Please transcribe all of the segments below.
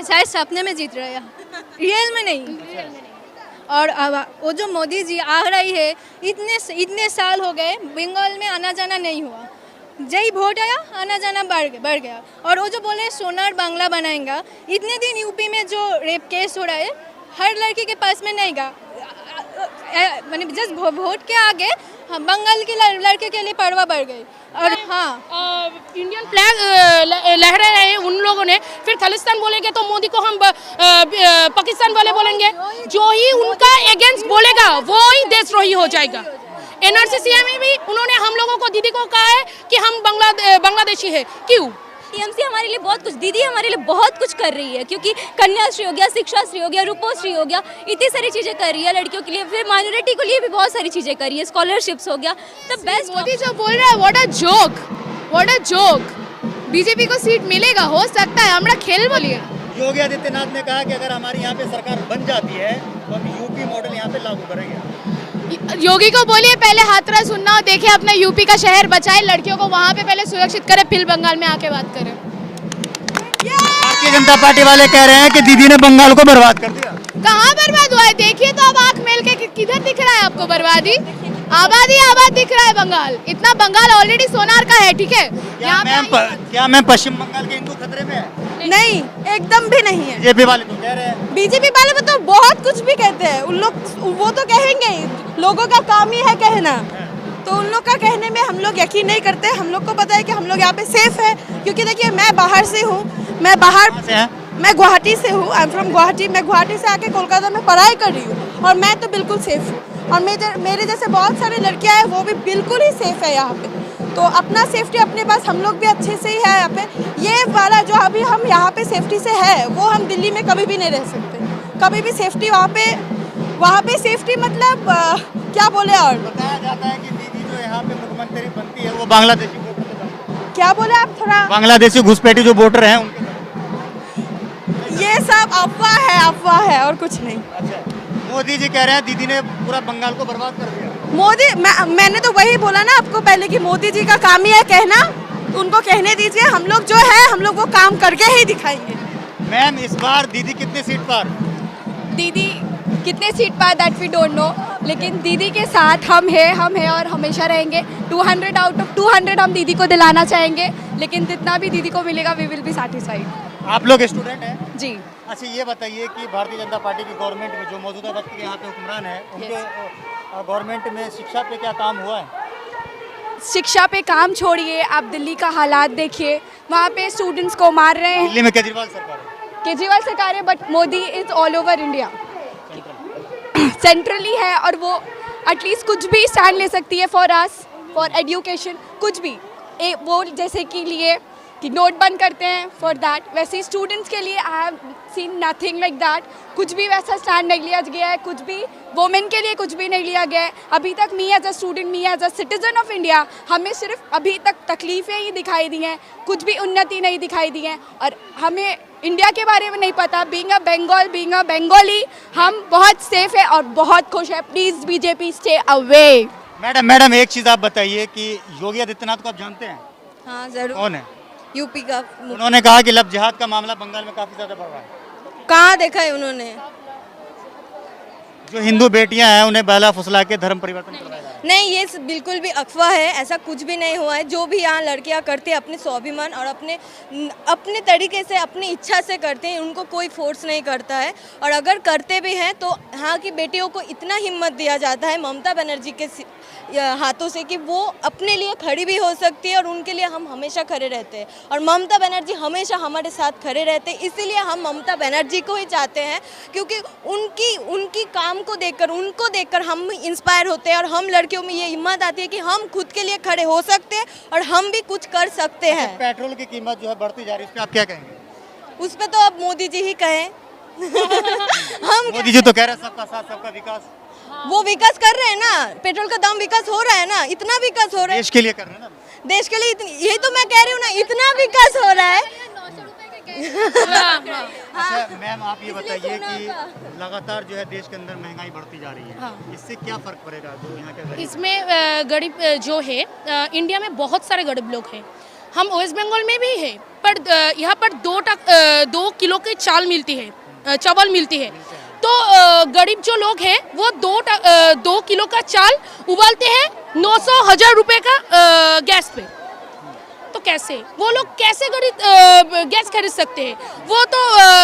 शायद सपने में जीत रहे हैं, रियल में नहीं। और वो जो मोदी जी आ रही है, इतने साल हो गए बंगाल में आना जाना नहीं हुआ, जय वोट आया आना जाना बढ़ गया। और वो जो बोले सोनार बांग्ला बनाएंगा, इतने दिन यूपी में जो रेप केस हो रहा है, हर लड़की के पास में नहीं गा, मैंने जस्ट वोट के आगे बंगाल के लड़के के लिए परवाह बढ़ गई। और हाँ, इंडियन फ्लैग लहरा रहे हैं उन लोगों ने, फिर खालिस्तान बोलेंगे तो मोदी को हम पाकिस्तान वाले बोलेंगे। जो ही उनका अगेंस्ट बोलेगा वो ही देशद्रोही हो जाएगा। एनआरसी में भी उन्होंने हम लोगों को, दीदी को कहा है कि हम बांग्लादेशी है। क्यों? टीएमसी हमारे लिए बहुत कुछ, दीदी हमारे लिए बहुत कुछ कर रही है, क्योंकि कन्याश्री हो गया, शिक्षा श्री हो गया, रूपोश्री हो गया, इतनी सारी चीज़ें कर रही है लड़कियों के लिए। फिर माइनॉरिटी के लिए भी बहुत सारी चीज़ें कर रही है, स्कॉलरशिप्स हो गया। तो बेस्ट मोदी जो बोल रहा है, what a joke, what a joke. BJP को सीट मिलेगा, हो सकता है, हमरा खेल बोलिए। योगी आदित्यनाथ ने कहा कि अगर हमारी यहाँ पे सरकार बन जाती है तो हम यूपी मॉडल यहाँ पे लागू करेंगे। योगी को बोलिए पहले हाथरस उन्नाव देखे, अपना यूपी का शहर बचाए, लड़कियों को वहाँ पे पहले सुरक्षित करे, फिर बंगाल में आके बात करें। भारतीय जनता पार्टी वाले कह रहे हैं कि दीदी ने बंगाल को बर्बाद कर दिया। कहाँ बर्बाद हुआ है? देखिए तो अब आँख मेल के किधर दिख रहा है आपको बर्बादी? आबादी आबाद दिख रहा है बंगाल। इतना बंगाल ऑलरेडी सोनार का है, ठीक है। क्या मैम पश्चिम बंगाल के हिंदू खतरे में है? नहीं, एकदम भी नहीं है। बीजेपी वाले तो कह रहे हैं। बीजेपी वाले तो बहुत कुछ भी कहते हैं, उन लोग वो तो कहेंगे ही, लोगों का काम ही है कहना। तो उन लोग का कहने में हम लोग यकीन नहीं करते। हम लोग को पता है कि हम लोग यहाँ पे सेफ है, क्योंकि देखिए मैं बाहर से हूँ, मैं गुवाहाटी से हूँ, आई एम फ्रॉम गुवाहाटी। मैं गुवाहाटी से आके कोलकाता में पढ़ाई कर रही हूँ और मैं तो बिल्कुल सेफ हूँ। और मेरे जैसे बहुत सारी लड़कियाँ हैं, वो भी बिल्कुल ही सेफ है यहाँ पे। तो अपना सेफ्टी अपने पास, हम लोग भी अच्छे से ही है यहाँ पे। ये वाला जो अभी हम यहाँ पे सेफ्टी से है, वो हम दिल्ली में कभी भी नहीं रह सकते। कभी भी सेफ्टी वहाँ पे सेफ्टी मतलब क्या बोले। और बताया जाता है कि दीदी जो यहाँ पे मुख्यमंत्री बनती है वो बांग्लादेशी वोटर। क्या बोले आप? थोड़ा बांग्लादेशी घुसपैठी जो वोटर हैं उनके, ये सब अफवाह है और कुछ नहीं। अच्छा, मोदी जी कह रहे हैं दीदी ने पूरा बंगाल को बर्बाद कर दिया। मोदी, मैंने तो वही बोला ना आपको पहले कि मोदी जी का काम ही है कहना, तो उनको कहने दीजिए। हम लोग जो है, हम लोग वो काम करके ही दिखाएंगे। मैम इस बार दीदी कितने सीट पर? दीदी कितने सीट पाए दैट वी डोंट नो, लेकिन दीदी के साथ हम हैं और हमेशा रहेंगे। 200 आउट ऑफ 200 हम दीदी को दिलाना चाहेंगे, लेकिन जितना भी दीदी को मिलेगा वी विल बी सैटिस्फाइड। आप लोग स्टूडेंट हैं? जी। अच्छा, ये बताइए कि भारतीय जनता पार्टी की गवर्नमेंट में जो मौजूदा वक्त के यहाँ पे हुक्मरान है, उनके गवर्नमेंट में शिक्षा पे क्या काम हुआ है? शिक्षा पे काम छोड़िए, आप दिल्ली का हालात देखिए, वहाँ पे स्टूडेंट्स को मार रहे हैं। दिल्ली में केजरीवाल सरकार है। केजरीवाल सरकार है, but Modi is all over India, centrally है, और वो एटलीस्ट कुछ भी स्टैंड ले सकती है फॉर अस, फॉर एजुकेशन, कुछ भी। वो जैसे कि लिए कि नोट बंद करते हैं, फॉर दैट, वैसे ही स्टूडेंट्स के लिए I have seen nothing like that. कुछ भी वैसा स्टैंड नहीं लिया गया है, कुछ भी वोमेन के लिए कुछ भी नहीं लिया गया है अभी तक। Me as a student, me as a citizen of India, हमें सिर्फ अभी तक तकलीफ़ें ही दिखाई दी हैं, कुछ भी उन्नति नहीं दिखाई दी है, और हमें इंडिया के बारे में नहीं पता। बीइंग अ बंगाली, हम बहुत सेफ है और बहुत खुश है। Please BJP stay away. Madam एक चीज़ आप बताइए कि योगी आदित्यनाथ को आप जानते हैं? हाँ जरूर। कौन है? यूपी का। उन्होंने कहा कि लव जिहाद का मामला बंगाल में काफी ज्यादा बढ़ रहा है। कहाँ देखा है उन्होंने? जो हिंदू बेटियां हैं उन्हें बहला फुसला के धर्म परिवर्तन करवाया जा रहा है। नहीं, ये बिल्कुल भी अफवाह है, ऐसा कुछ भी नहीं हुआ है। जो भी यहाँ लड़कियाँ करती हैं अपने स्वाभिमान और अपने तरीके से, अपनी इच्छा से करते हैं, उनको कोई फोर्स नहीं करता है। और अगर करते भी हैं तो यहाँ की बेटियों को इतना हिम्मत दिया जाता है ममता बनर्जी के हाथों से कि वो अपने लिए खड़ी भी हो सकती है, और उनके लिए हम हमेशा खड़े रहते हैं। और ममता बनर्जी हमेशा हमारे साथ खड़े रहते हैं, इसीलिए हम ममता बनर्जी को ही चाहते हैं, क्योंकि उनकी काम को देखकर, उनको देखकर हम इंस्पायर होते हैं, और हम लड़कियों में ये हिम्मत आती है कि हम खुद के लिए खड़े हो सकते हैं और हम भी कुछ कर सकते हैं। पेट्रोल की कीमत जो है बढ़ती जा रही है, उस पर आप क्या कहेंगे? उस पर तो अब मोदी जी ही कहें। हम मोदी जी तो कह रहे हैं सबका साथ सबका विकास। वो विकास कर रहे हैं ना, पेट्रोल का दाम विकास हो रहा है ना, इतना विकास हो रहा है देश के लिए कर रहे हैं ना, देश के लिए। यही तो मैं कह रही हूँ ना, इतना विकास हो रहा है। अच्छा मैम, आप ये बताइए कि लगातार जो है देश के अंदर महंगाई बढ़ती जा रही है, इससे क्या फर्क पड़ेगा जो यहाँ के? इसमें गरीब जो है, इंडिया में बहुत सारे गरीब लोग हैं। हम वेस्ट बंगाल में भी है, पर यहाँ पर 2 किलो की चाल मिलती है, चावल मिलती है। तो गरीब जो लोग हैं वो 2 किलो का चाल उबालते हैं 900-1000 रुपए का गैस पे। तो कैसे वो लोग कैसे गैस खरीद सकते हैं? वो तो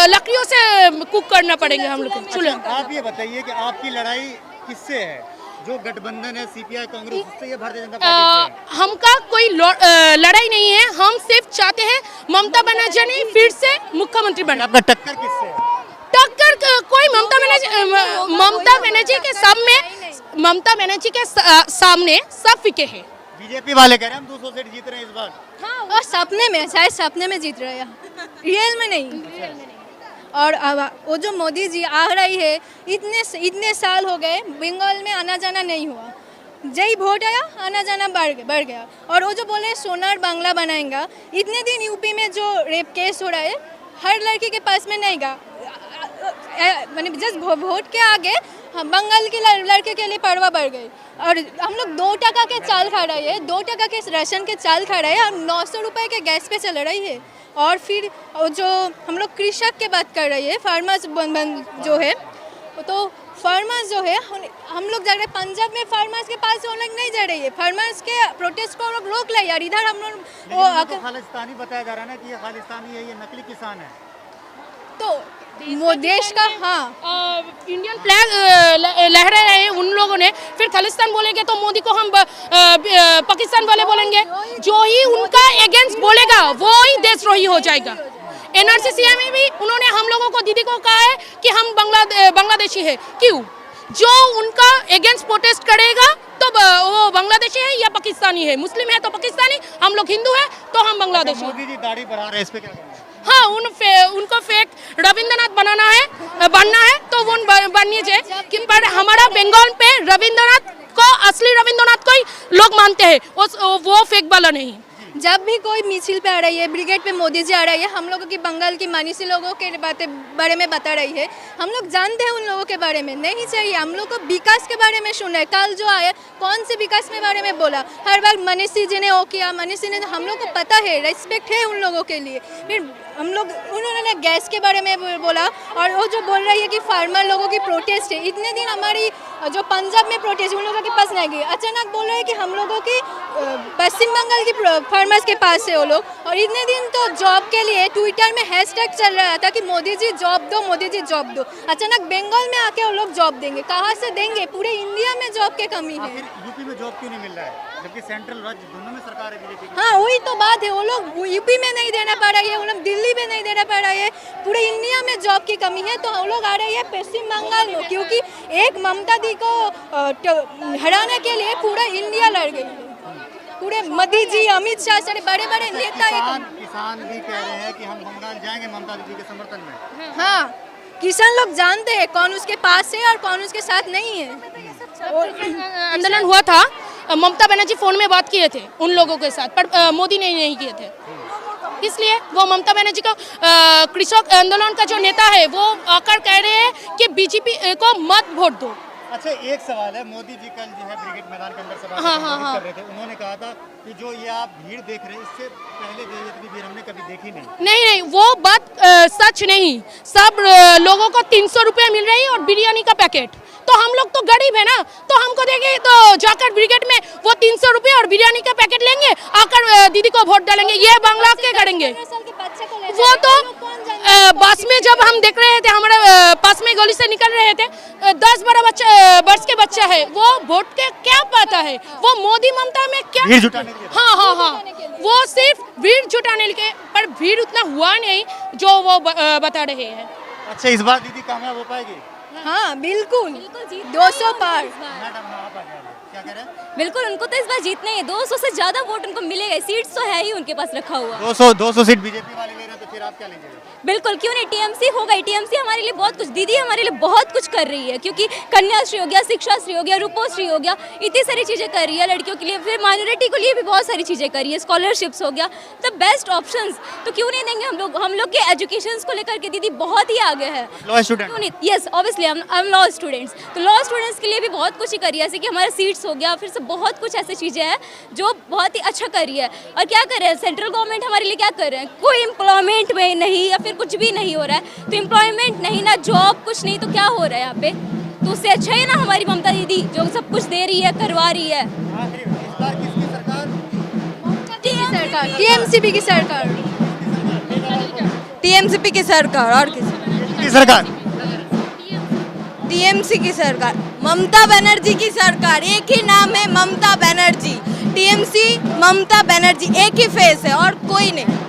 लकड़ियों से कुक करना पड़ेगा हम लोग को चूल्हे। आप ये बताइए कि आपकी लड़ाई किससे है? जो गठबंधन है सीपीआई कांग्रेस, उससे या भारतीय जनता पार्टी से? हमका कोई लड़ाई नहीं है, हम सिर्फ चाहते हैं ममता बनर्जी फिर से मुख्यमंत्री बने। आपका टक्कर किससे है? टक्कर कोई ममता बनर्जी के सामने सब फीके हैं। बीजेपी वाले कह रहे हैं हम 200 सीट जीत रहे हैं इस बार। हाँ, और सपने में, शायद सपने में जीत रहे हैं, रियल में नहीं। और वो जो मोदी जी आ रही है, इतने साल हो गए बंगाल में आना जाना नहीं हुआ, जय वोट आया आना जाना बढ़ गया। और वो जो बोले सोनार बांग्ला बनाएंगा, इतने दिन यूपी में जो रेप केस हो रहा है हर लड़की के पास में नहीं गा, मैंने जस्ट वोट के आगे बंगाल के लड़के के लिए परवाह बढ़ गई। और हम लोग 2 टका के चाल खा रहे हैं, 2 टका के राशन के चाल खा रहे हैं, और 900 रुपये के गैस पे चल रही है। और फिर जो हम लोग कृषक के बात कर रही है, फार्मर्स जो है, तो फार्मर्स जो है हम लोग जा रहे हैं पंजाब में, फार्मर्स के पास वो लोग नहीं जा रही है, फार्मर्स के प्रोटेस्ट को लोग रोक ले यार। इधर हम लोग वो खालिस्तानी बताया जा रहा है ना कि ये खालिस्तानी है, ये नकली किसान है। तो वो देश का, हाँ, इंडियन फ्लैग लहरा रहे हैं उन लोगों ने, फिर खालिस्तान बोलेंगे तो मोदी को हम पाकिस्तान वाले बोलेंगे। जो ही उनका अगेंस्ट बोलेगा वो ही देशद्रोही हो जाएगा। एनआरसी में भी उन्होंने हम लोगों को, दीदी को कहा है कि हम बांग्लादेशी है। क्यों? जो उनका अगेंस्ट प्रोटेस्ट करेगा तो वो बांग्लादेशी है या पाकिस्तानी है, मुस्लिम है तो पाकिस्तानी, हम लोग हिंदू है तो हम बांग्लादेशी। मोदी जी दाढ़ी बढ़ा रहे हैं, इस पे क्या कहना है? हाँ, उनको फेक रविंद्रनाथ बनना है तो वो बननी चाहिए। कि पर हमारा बंगाल पे रविंद्रनाथ को, असली रविंद्रनाथ को ही लोग मानते हैं, वो फेक वाला नहीं। जब भी कोई मिছিল पे आ रही है, ब्रिगेड पे मोदी जी आ रही है, हम लोगों की बंगाल की मानसी लोगों के बारे में बता रही है, हम लोग जानते हैं उन लोगों के बारे में। नहीं चाहिए हम लोग को विकास के बारे में सुनना है। कल जो आया कौन से विकास के बारे में बोला, हर बार मनीषी जी ने वो किया, मनीषी ने, हम लोग को पता है, रेस्पेक्ट है उन लोगों के लिए। फिर हम लोग, उन्होंने गैस के बारे में बोला, और वो जो बोल रही है कि फार्मर लोगों की प्रोटेस्ट है, इतने दिन हमारी जो पंजाब में प्रोटेस्ट उन लोगों के पास नहीं गई, अचानक बोल रहे हैं कि हम लोगों की पश्चिम बंगाल की फार्मर्स के पास है वो लोग। और इतने दिन तो जॉब के लिए ट्विटर में हैशटैग चल रहा था कि मोदी जी जॉब दो, मोदी जी जॉब दो। अचानक बंगाल में आके वो लोग जॉब देंगे, कहाँ से देंगे? पूरे इंडिया में जॉब की कमी है। यूपी में जॉब क्यों नहीं मिल रहा है जबकि सेंट्रल राज्य दोनों में सरकार है बीजेपी की? हाँ, वही तो बात है, वो लोग यूपी में नहीं देना पा रही है, वो लोग दिल्ली में नहीं देना पा रहा है, पूरे इंडिया में जॉब की कमी है। तो हम लोग आ रहे हैं पश्चिम बंगाल में, क्योंकि एक ममता दी को हराने के लिए पूरा इंडिया लड़ गई है। पूरे मोदी जी, अमित शाह, सारे बड़े बड़े नेता। किसान भी कह रहे हैं कि हम बंगाल जाएंगे ममता दीदी के समर्थन में। हाँ, किसान लोग जानते हैं कौन उसके पास है और कौन उसके साथ नहीं है। आंदोलन हुआ था, ममता बनर्जी फोन में बात किए थे उन लोगों के साथ, पर मोदी ने नहीं किए थे। इसलिए वो ममता बनर्जी को, कृषक आंदोलन का जो नेता है, वो आकर कह रहे हैं कि बीजेपी को मत वोट दो। अच्छा, एक सवाल है, मोदी जी कल जो है ब्रिगेड मैदान के अंदर सभा कर रहे थे, उन्होंने कहा था कि जो ये आप भीड़ देख रहे हैं, इससे पहले जो इतनी भीड़ हमने कभी देखी नहीं। नहीं, वो बात सच नहीं। सब लोगों को 300 रुपये मिल रही है और बिरयानी का पैकेट। तो हम लोग तो गरीब है ना, तो हमको देंगे तो जाकर ब्रिगेड में वो 300 रुपये और बिरयानी का पैकेट लेंगे, आकर दीदी को वोट डालेंगे, ये बांग्ला के करेंगे। वो तो बस में जब हम देख रहे थे, हमारे पास में गली से निकल रहे थे, 10-12 वर्ष के बच्चा है, वो वोट के क्या पता है, वो मोदी ममता में क्या भीड़ जुटाने के लिए। हाँ, वो सिर्फ भीड़ जुटाने के, पर भीड़ उतना हुआ नहीं जो वो बता रहे हैं। अच्छा, इस बार दीदी कामयाब हो पाएगी? हाँ, बिल्कुल 200 पार। मैडम, आप क्या कह रहे हैं? बिल्कुल, उनको तो इस बार जीतना ही है, 200 से ज्यादा वोट उनको मिलेगा, सीट्स तो है ही उनके पास रखा हुआ। 200 सीट बीजेपी वाले ले रहे हैं, तो फिर आप क्या लीजिएगा? बिल्कुल क्यों नहीं, टीएमसी हो गई। टीएमसी हमारे लिए बहुत कुछ, दीदी हमारे लिए बहुत कुछ कर रही है, क्योंकि कन्याश्री हो गया, शिक्षा श्री हो गया, रूपोश्री हो गया, इतनी सारी चीज़ें कर रही है लड़कियों के लिए। फिर माइनॉरिटी के लिए भी बहुत सारी चीज़ें कर रही है, स्कॉलरशिप्स हो गया, द बेस्ट ऑप्शंस। तो क्यों नहीं देंगे हम लोग के एजुकेशन को लेकर के दीदी बहुत ही आगे है। लॉ स्टूडेंट क्यों नहीं, yes obviously I am law students, तो लॉ स्टूडेंट्स के लिए भी बहुत कुछ ही करी है, जैसे कि हमारे सीट्स हो गया, फिर से बहुत कुछ ऐसी चीज़ें हैं जो बहुत ही अच्छा कर रही है। और क्या कर रहे हैं सेंट्रल गवर्नमेंट हमारे लिए, क्या कर रहे हैं, कोई एम्प्लॉयमेंट में नहीं या फिर कुछ भी नहीं हो रहा है। तो एम्प्लॉयमेंट नहीं ना, जॉब कुछ नहीं, तो क्या हो रहा है यहाँ पे। तो उससे अच्छा है ना हमारी ममता दीदी जो सब कुछ दे रही है, करवा रही है। आखिर इस बार किसकी सरकार? सरकार टीएमसीपी की सरकार, टीएमसीपी की सरकार और किसी, किसकी सरकार? टीएमसी की सरकार, ममता बनर्जी की सरकार। एक ही नाम है, ममता बनर्जी। टीएमसी, ममता बनर्जी, एक ही फेस है और कोई नहीं।